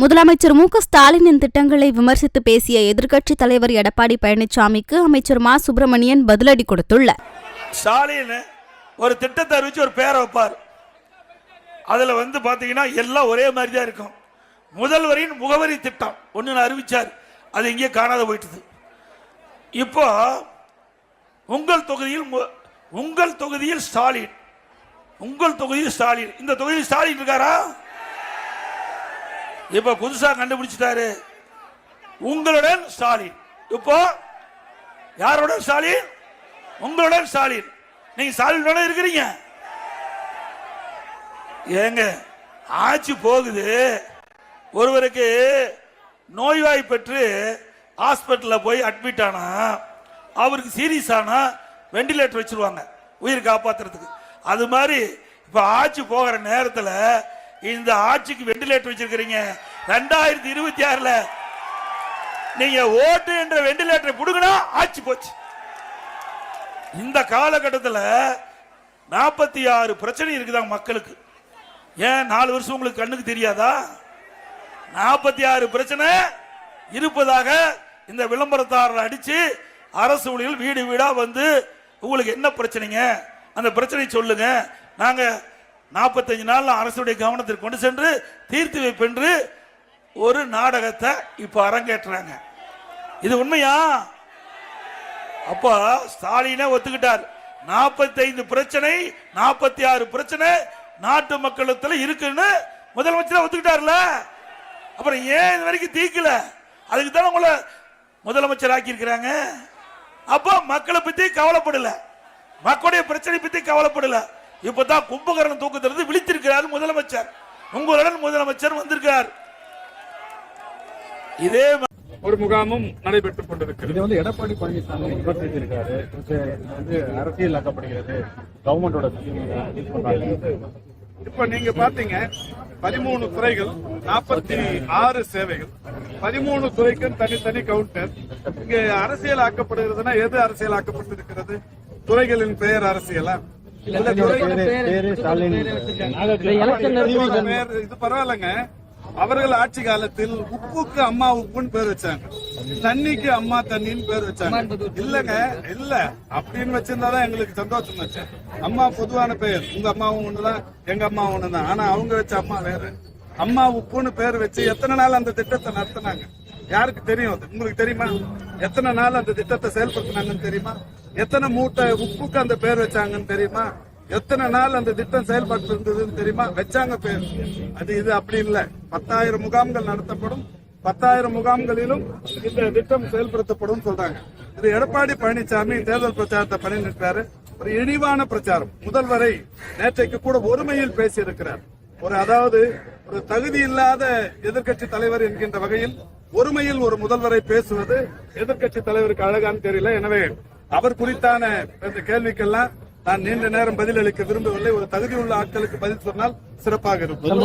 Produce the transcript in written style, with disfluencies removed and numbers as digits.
முதலமைச்சர் மு.க.ஸ்டாலினின் திட்டங்களை விமர்சித்து பேசிய எதிர்க்கட்சித் தலைவர் எடப்பாடி பழனிசாமிக்கு அமைச்சர் மா. சுப்பிரமணியன் பதிலடி கொடுத்துள்ளார். ஸ்டாலின் ஒரு திட்டத்தை அறிவிச்சு ஒரு பேரை வைப்பார். அதுல பாத்தீங்கன்னா எல்லாம் ஒரே மாதிரி தான் இருக்கும். முதல்வரின் முகவரி திட்டம் ஒன்னு அறிவிச்சார், அது இங்கே காணாத போயிட்டது. இப்போ உங்கள் தொகுதியில் ஸ்டாலின், உங்கள் தொகுதியில் ஸ்டாலின், இந்த தொகுதியில் ஸ்டாலின் இருக்காரா? இப்ப புதுசா கண்டுபிடிச்சிட்டாரு, உங்களுடன் ஸ்டாலின். இப்போ யாருடன் ஸ்டாலின்? உங்களுடன் ஸ்டாலின். நீங்க ஸ்டாலினோட இருக்கிறீங்க. ஏங்க ஆட்சி போகுது, ஒருவருக்கு நோய்வாய்ப்பட்டு ஹாஸ்பிட்டல்ல போய் அட்மிட் ஆனா, அவருக்கு சீரியஸ் ஆனா வெண்டிலேட்டர் வச்சிருவாங்க உயிர் காப்பாத்துறதுக்கு. அது மாதிரி இப்ப ஆட்சி போகிற நேரத்தில் இந்த ஆட்சிக்கு வெண்டிலேட்டர் வச்சிருக்கிறீங்க. 2026ல நீங்க ஓட்டு என்ற வெண்டிலேட்டரை புடுங்கினா ஆட்சி போச்சு. இந்த காலகட்டத்தில் 46 பிரச்சனை இருக்குதாங்க மக்களுக்கு. ஏன் 4 வருஷம் உங்களுக்கு கண்ணுக்கு தெரியாதா? 46 பிரச்சனை இருப்பதாக இந்த விளம்பரத்தாரர் அடிச்சு அரசு ஊழியர்கள் வீடு வீடா உங்களுக்கு என்ன பிரச்சனைங்க, அந்த பிரச்சனை சொல்லுங்க, நாங்க 45 நாள் அரசுடைய கவனத்திற்கு கொண்டு சென்று தீர்த்து வைப்பென்று ஒரு நாடகத்தை இப்ப அரங்கேற்றாங்க. இது உண்மையா? அப்ப ஸ்டாலினே ஒத்துக்கிட்டார், 45 பிரச்சனை 46 பிரச்சனை நாட்டு மக்களத்துல இருக்குன்னு முதலமைச்சர் ஒத்துக்கிட்டார்ல. அப்புறம் ஏன் இது வரைக்கும் தீக்கல? அதுக்கு தான் உங்களை முதலமைச்சர் ஆக்கி இருக்கிறாங்க. அப்ப மக்களை பத்தி கவலைப்படல, மக்களுடைய பிரச்சனை பத்தி கவலைப்படல. இப்பதான் கும்பகரணம் தூக்கத்திலிருந்து விழித்திருக்கிறார் முதலமைச்சர். உங்களுடன் முதலமைச்சர் வந்திருக்கிறார். இதே ஒரு முகாமும் நடைபெற்றுக் கொண்டிருக்கிறது. இது எடப்பாடி பழனிசாமி விமர்சித்திருக்காரு, அரசியல் ஆக்கப்படுகிறது கவர்மெண்டோட. இப்ப நீங்க பாத்தீங்க 13 துறைகள், 46 சேவைகள், 13 துறைக்கும் தனித்தனி கவுண்டர். இங்க அரசியல் ஆக்கப்படுகிறதுனா எது அரசியல் ஆக்கப்பட்டிருக்கிறது? துறைகளின் பெயர் அரசியலா? இது பரவாயில்லங்க. அவர்கள் ஆட்சி காலத்தில் உப்புக்கு அம்மா உப்புன்னு பேர் வச்சாங்க, தண்ணிக்கு அம்மா தண்ணின்னு பேர் வச்சாங்க. இல்லங்க, இல்ல அப்படின்னு வச்சிருந்தாதான் எங்களுக்கு சந்தோஷம் வச்சு. அம்மா பொதுவான பெயர், உங்க அம்மாவும் ஒண்ணுதான் எங்க அம்மாவும் ஒண்ணுதான். ஆனா அவங்க வச்ச அம்மா வேற. அம்மா உப்புன்னு பேர் வச்சு எத்தனை நாள் அந்த திட்டத்தை நடத்தினாங்க யாருக்கு தெரியும்? உங்களுக்கு தெரியுமா? எத்தனை நாள் அந்த திட்டத்தை செயல்படுத்தினாங்கன்னு தெரியுமா? எத்தனை மூட்டை உப்புக்கு அந்த பேர் வச்சாங்கன்னு தெரியுமா? எத்தனை நாள் அந்த திட்டம் செயல்பட்டு இருந்ததுன்னு தெரியுமா? வச்சாங்க பேர். அது இது அப்படி இல்ல. 10,000 முகாம்கள் நடத்தப்படும், 10,000 முகாம்களிலும் இந்த திட்டம் செயல்படுத்தப்படும் சொல்றாங்க. இது எடப்பாடி பழனிசாமி தேர்தல் பிரச்சாரத்தை பண்ணிருக்காரு. ஒரு இழிவான பிரச்சாரம். முதல்வரை நேற்றைக்கு கூட ஒருமையில் பேசி இருக்கிறார். அதாவது ஒரு தகுதி இல்லாத எதிர்க்கட்சி தலைவர் என்கின்ற வகையில் ஒருமையில் ஒரு முதல்வரை பேசுவது எதிர்க்கட்சி தலைவருக்கு அழகான்னு தெரியல. எனவே அவர் குறித்தான இந்த கேள்விக்கெல்லாம் நான் நீண்ட நேரம் பதிலளிக்க விரும்பவில்லை. ஒரு தகுதியுள்ள ஆட்களுக்கு பதில் சொன்னால் சிறப்பாக இருக்கும்.